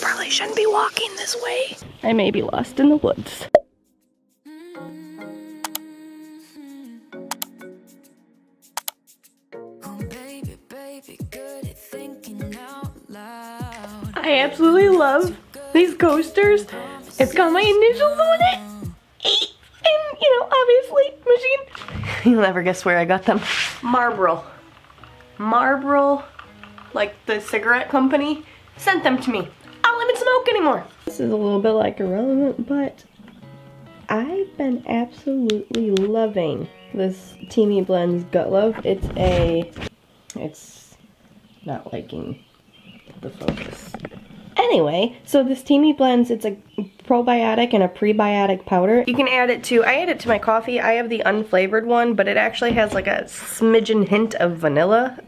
probably shouldn't be walking this way. I may be lost in the woods. I absolutely love these coasters. It's got my initials on it. And, you know, obviously, Michigan. You'll never guess where I got them. Marlboro. Marlboro, like the cigarette company, sent them to me. I don't even smoke anymore. This is a little bit like irrelevant, but I've been absolutely loving this Teamy Blends Gut Love. It's not liking the focus. Anyway, so this Teamy Blends, it's a probiotic and a prebiotic powder. You can add it to, I add it to my coffee. I have the unflavored one, but it actually has like a smidgen hint of vanilla.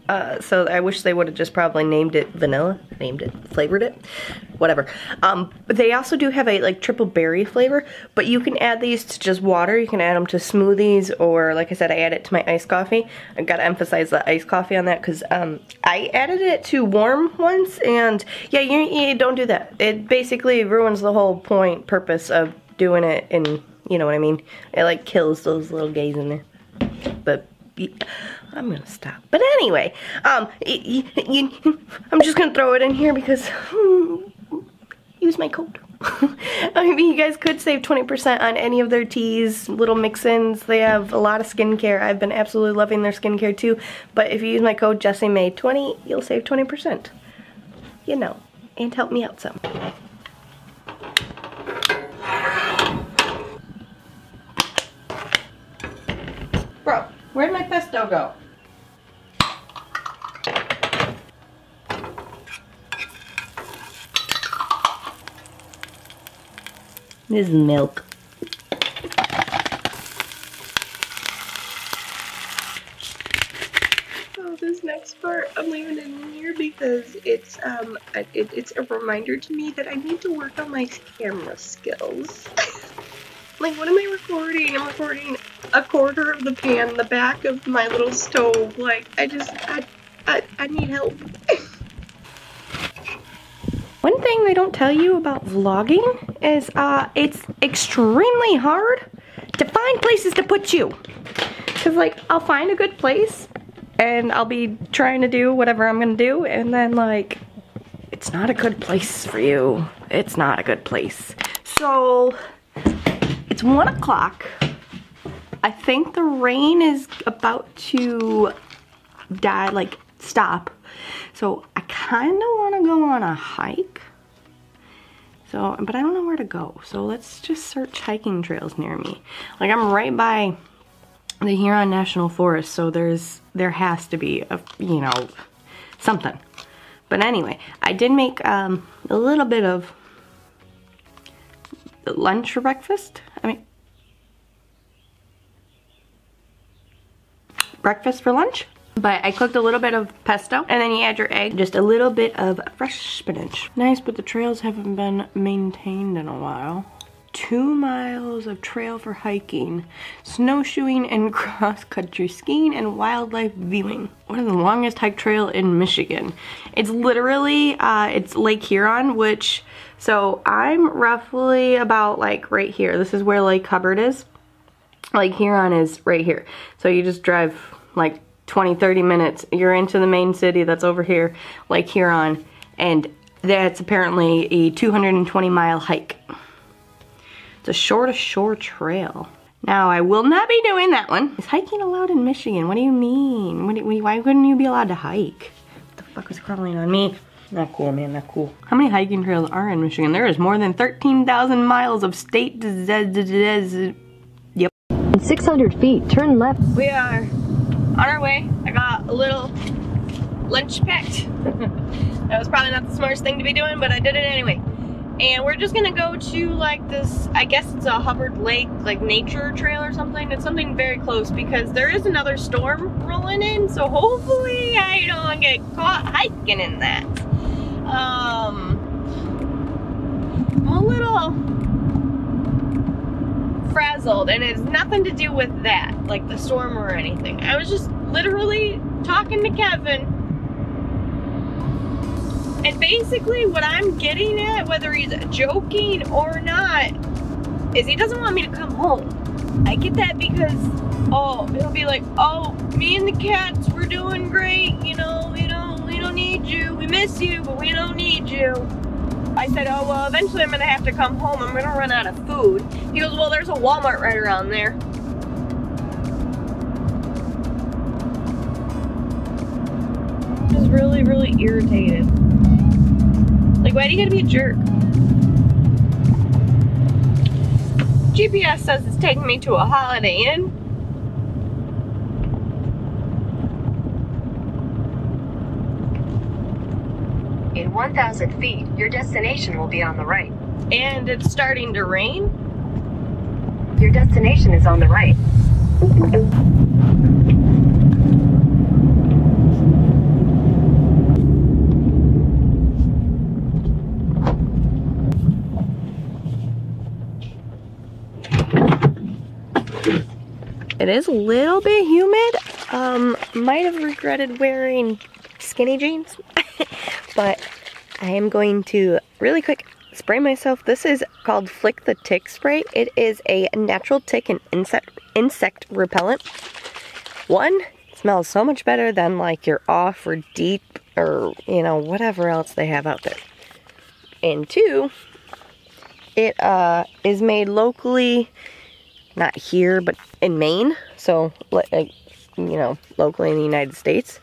So I wish they would have just probably named it vanilla, flavored it, whatever. But they also do have a like triple berry flavor, but you can add these to just water. You can add them to smoothies, or like I said, I add it to my iced coffee. I've got to emphasize the iced coffee on that because I added it to warm once, and yeah, you don't do that. It basically ruins the whole purpose of doing it, and you know what I mean? It like kills those little gays in there. But I'm gonna stop. But anyway, I'm just gonna throw it in here because use my code. I mean, you guys could save 20% on any of their teas, little mix-ins. They have a lot of skincare. I've been absolutely loving their skincare too. But if you use my code JessieMay20, you'll save 20%. You know, and help me out some. Bro, where'd my pesto go? This is milk. Oh, this next part, I'm leaving it in here because it's a reminder to me that I need to work on my camera skills. Like, what am I recording? I'm recording a quarter of the pan, the back of my little stove. Like, I need help. One thing they don't tell you about vlogging is it's extremely hard to find places to put you. Cause like, I'll find a good place and I'll be trying to do whatever I'm gonna do, and then like, it's not a good place for you. It's not a good place. So, it's 1 o'clock. I think the rain is about to die, like stop. So I kind of want to go on a hike. So, but I don't know where to go. So let's just search hiking trails near me. Like, I'm right by the Huron National Forest, so there has to be a, you know, something. But anyway, I did make a little bit of lunch or breakfast. I mean, breakfast for lunch. But I cooked a little bit of pesto, and then you add your egg, just a little bit of fresh spinach. Nice, but the trails haven't been maintained in a while. 2 miles of trail for hiking, snowshoeing and cross-country skiing, and wildlife viewing. What is the longest hike trail in Michigan? It's literally, it's Lake Huron, which, so I'm roughly about like right here. This is where Lake Hubbard is. Lake Huron is right here. So you just drive like 20-30 minutes, you're into the main city that's over here, Lake Huron, and that's apparently a 220-mile hike. It's a shore-to-shore trail. Now, I will not be doing that one. Is hiking allowed in Michigan? What do you mean? Why couldn't you be allowed to hike? What the fuck was crawling on me? Not cool, man, not cool. How many hiking trails are in Michigan? There is more than 13,000 miles of state. Yep. In 600 feet, turn left. We are on our way. I got a little lunch packed. That was probably not the smartest thing to be doing, but I did it anyway. And we're just gonna go to like this, I guess it's a Hubbard Lake like nature trail or something. It's something very close because there is another storm rolling in, so hopefully I don't get caught hiking in that. I'm a little frazzled, and it's nothing to do with that, like the storm or anything. I was just literally talking to Kevin, And basically what I'm getting at, whether he's joking or not, is he doesn't want me to come home. I get that because, oh, he'll be like, oh, me and the cats, we're doing great, you know, we don't need you. We miss you, but we don't need you. I said, oh, well, eventually I'm gonna have to come home. I'm gonna run out of food. He goes, well, there's a Walmart right around there. I was really, really irritated. Like, why do you gotta be a jerk? GPS says it's taking me to a Holiday Inn. In 1,000 feet, your destination will be on the right. And it's starting to rain. Your destination is on the right. It is a little bit humid. Might have regretted wearing skinny jeans, but I am going to really quick spray myself. This is called Flick the Tick Spray. It is a natural tick and insect repellent. One, it smells so much better than like your Off or Deep or, you know, whatever else they have out there. And two, it is made locally, not here, but in Maine. So, like, you know, locally in the United States.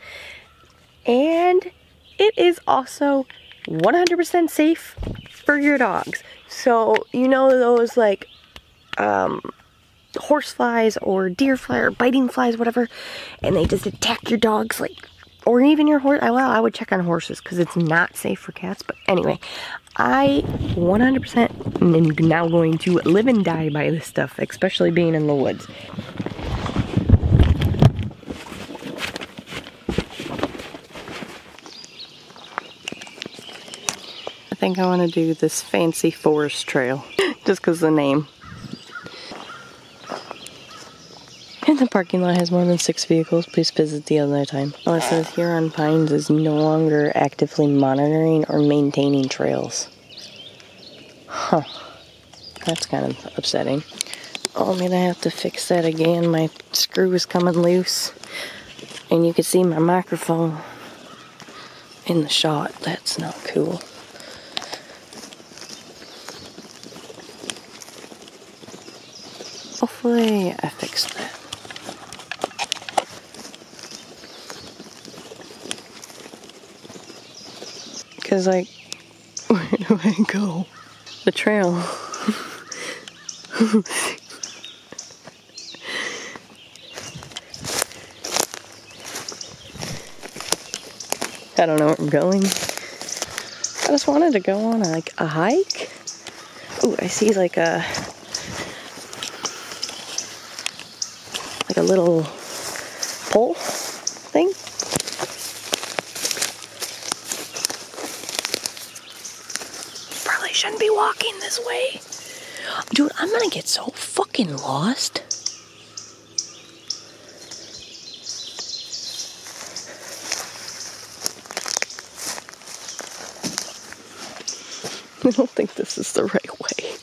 And it is also 100% safe for your dogs. So, you know those like horse flies or deer fly or biting flies, whatever, and they just attack your dogs, like, or even your horse. Well, I would check on horses because it's not safe for cats. But anyway, I 100% am now going to live and die by this stuff, especially being in the woods. I think I want to do this fancy forest trail, just because the name. And the parking lot has more than 6 vehicles. Please visit the other time. Oh, it says Huron Pines is no longer actively monitoring or maintaining trails. Huh. That's kind of upsetting. Oh, I'm gonna have to fix that again. My screw is coming loose. And you can see my microphone in the shot. That's not cool. Hopefully I fixed that. Because, like, where do I go? The trail. I don't know where I'm going. I just wanted to go on like a hike. Ooh, I see like a little pole thing. Probably shouldn't be walking this way. Dude, I'm gonna get so fucking lost. I don't think this is the right way.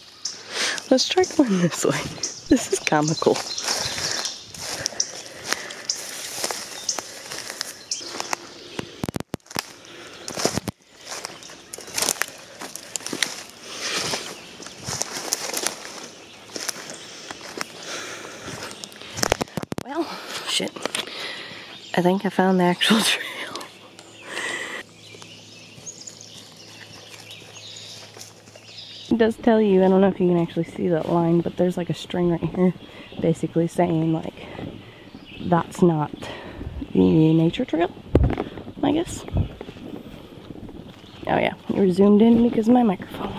Let's try going this way. This is comical. Well, shit. I think I found the actual trail. It does tell you, I don't know if you can actually see that line, but there's like a string right here basically saying like that's not the nature trail, I guess. Oh yeah, you're zoomed in because of my microphone.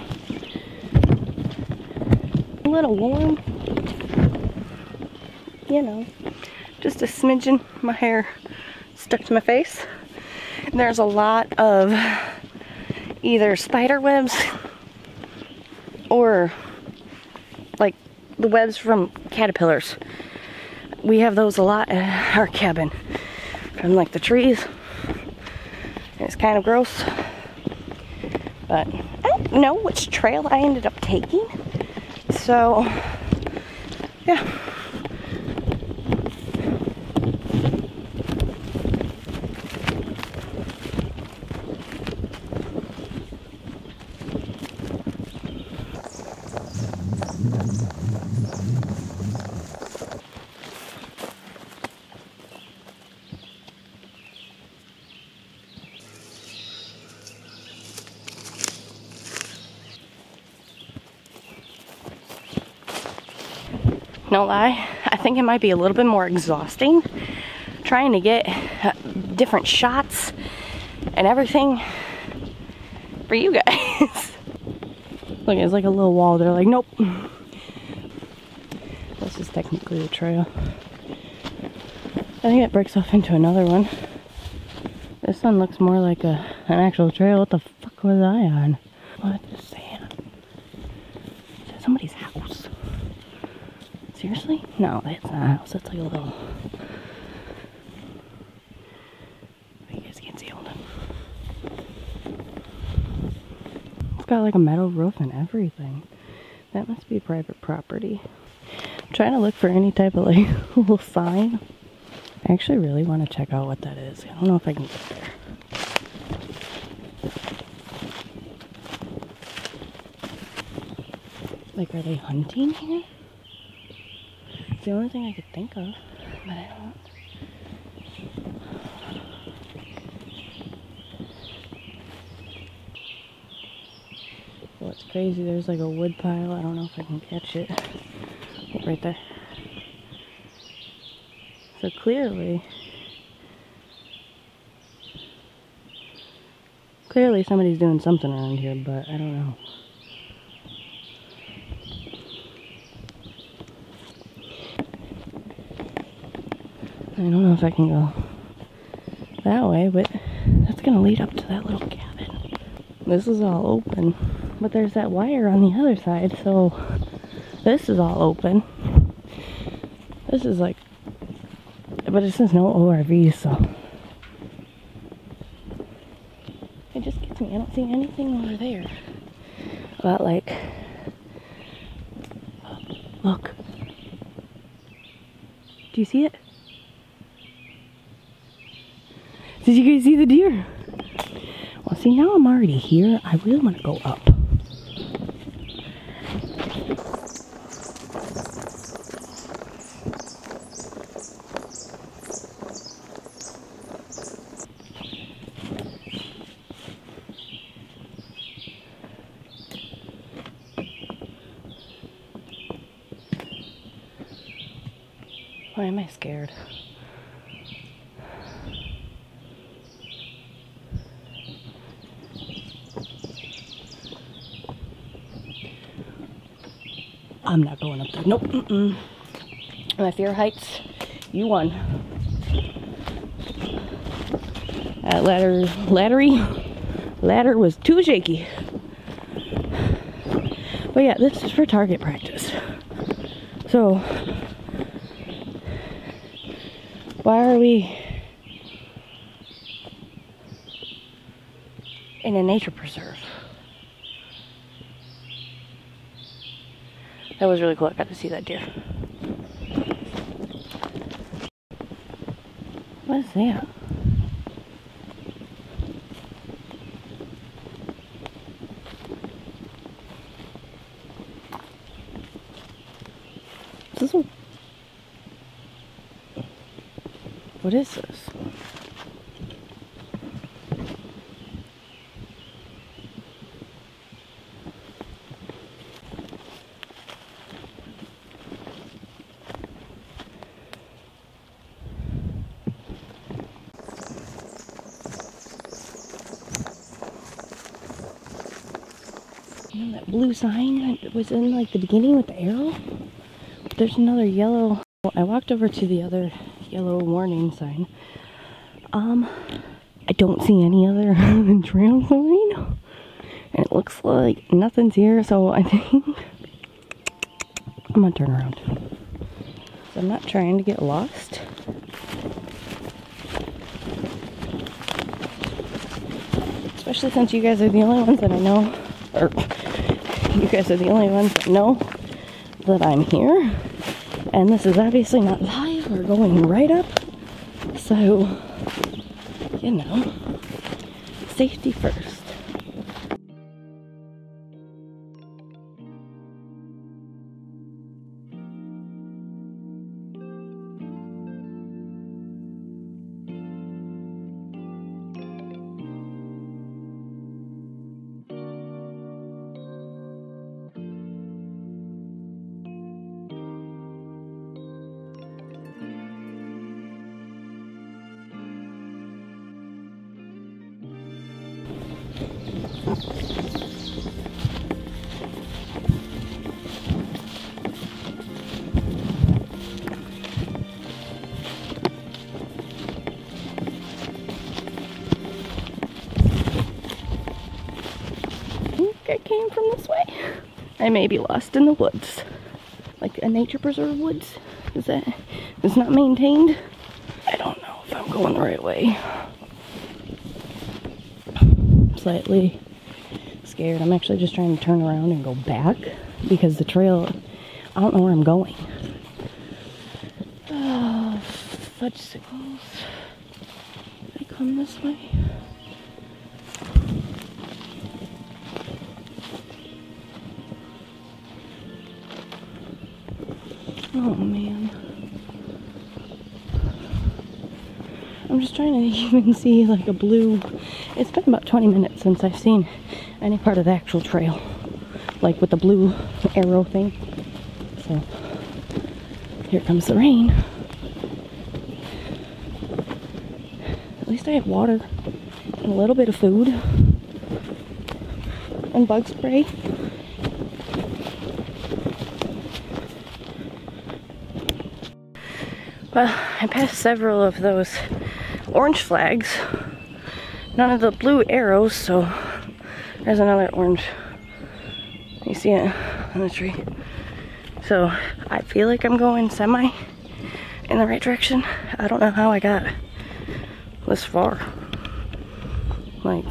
A little warm, you know, just a smidgen. My hair stuck to my face. And there's a lot of either spider webs or like the webs from caterpillars. We have those a lot at our cabin from like the trees. And it's kind of gross. But I don't know which trail I ended up taking. So, yeah. No lie, I think it might be a little bit more exhausting trying to get different shots and everything for you guys. Look, it's like a little wall. They're like, nope. This is technically a trail. I think it breaks off into another one. This one looks more like an actual trail. What the fuck was I on? What is sand? Is that somebody's house? Seriously? No, that's not a house. That's like a little... You guys can't see. Hold on. It's got like a metal roof and everything. That must be private property. I'm trying to look for any type of like little sign. I actually really want to check out what that is. I don't know if I can get there. Like, are they hunting here? It's the only thing I could think of, but I don't. Well, it's crazy. There's like a wood pile. I don't know if I can catch it. Right there. So clearly somebody's doing something around here, but I don't know. I don't know if I can go that way, but that's gonna lead up to that little cabin. This is all open, but there's that wire on the other side, so this is all open. This is like, but it says no ORV, so it just gets me. I don't see anything over there about like, look. Do you see it? Did you guys see the deer? Well, see, now I'm already here. I really want to go up. Why am I scared? I'm not going up there. Nope. My fear of heights, you won. That ladder was too shaky. But yeah, this is for target practice. So, why are we in a nature preserve? That was really cool. I got to see that deer. What is that? Is this a... What is this? You know that blue sign that was in like the beginning with the arrow? There's another yellow. Well, I walked over to the other yellow warning sign. I don't see any other trail sign. And it looks like nothing's here, so I think I'm gonna turn around. So I'm not trying to get lost. Especially since you guys are the only ones that I know, or you guys are the only ones that know that I'm here. And this is obviously not live or going right up. So, you know, safety first. I came from this way. I may be lost in the woods. Like a nature preserve woods. Is that, it's not maintained? I don't know if I'm going the right way. I'm slightly scared. I'm actually just trying to turn around and go back because the trail, I don't know where I'm going. Oh, fudge sickles. Did I come this way? Oh man. I'm just trying to even see like a blue. It's been about 20 minutes since I've seen any part of the actual trail. Like with the blue arrow thing. So, here comes the rain. At least I have water and a little bit of food. And bug spray. Well, I passed several of those orange flags. None of the blue arrows, so there's another orange. You see it on the tree. So I feel like I'm going semi in the right direction. I don't know how I got this far. Like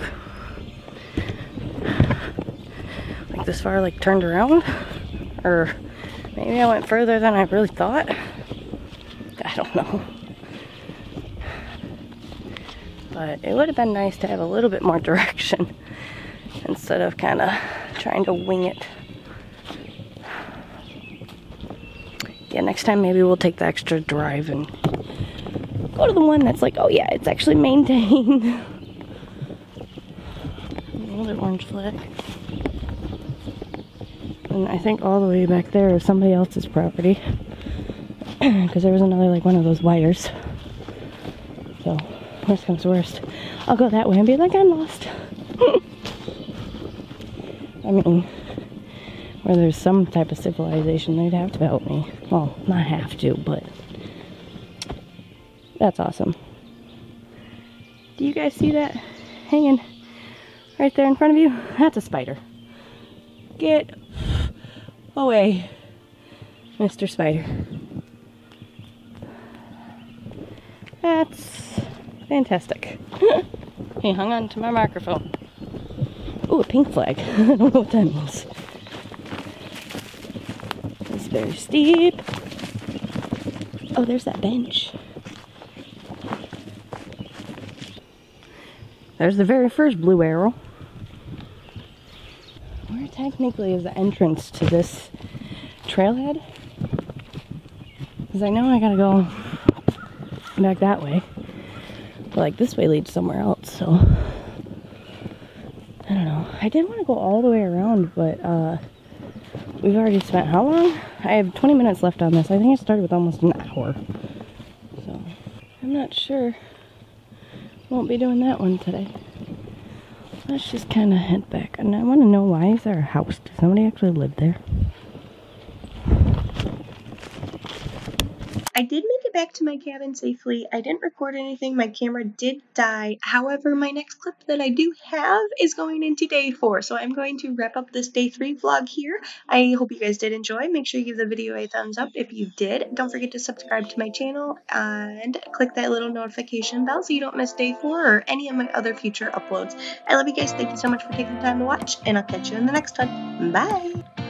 this far, like turned around? Or maybe I went further than I really thought. I don't know. But it would have been nice to have a little bit more direction instead of kind of trying to wing it. Yeah, next time maybe we'll take the extra drive and go to the one that's like, oh yeah, it's actually maintained. Another orange flag. And I think all the way back there is somebody else's property. Because there was another, like, one of those wires. So, worst comes to worst, I'll go that way and be like, I'm lost. I mean, where there's some type of civilization, they'd have to help me. Well, not have to, but that's awesome. Do you guys see that hanging right there in front of you? That's a spider. Get away, Mr. Spider. That's fantastic. He hung on to my microphone. Ooh, a pink flag. I don't know what that means. It's very steep. Oh, there's that bench. There's the very first blue arrow. Where technically is the entrance to this trailhead? Because I know I gotta go back that way, but like this way leads somewhere else, so I don't know. I did want to go all the way around, but we've already spent how long? I have 20 minutes left on this. I think I started with almost an hour, so I'm not sure. Won't be doing that one today. Let's just kind of head back. And I want to know, why is there a house? Does somebody actually live there? I did make it back to my cabin safely. I didn't record anything. My camera did die. However, my next clip that I do have is going into day 4. So I'm going to wrap up this day 3 vlog here. I hope you guys did enjoy. Make sure you give the video a thumbs up if you did. Don't forget to subscribe to my channel and click that little notification bell so you don't miss day 4 or any of my other future uploads. I love you guys. Thank you so much for taking the time to watch, and I'll catch you in the next one. Bye!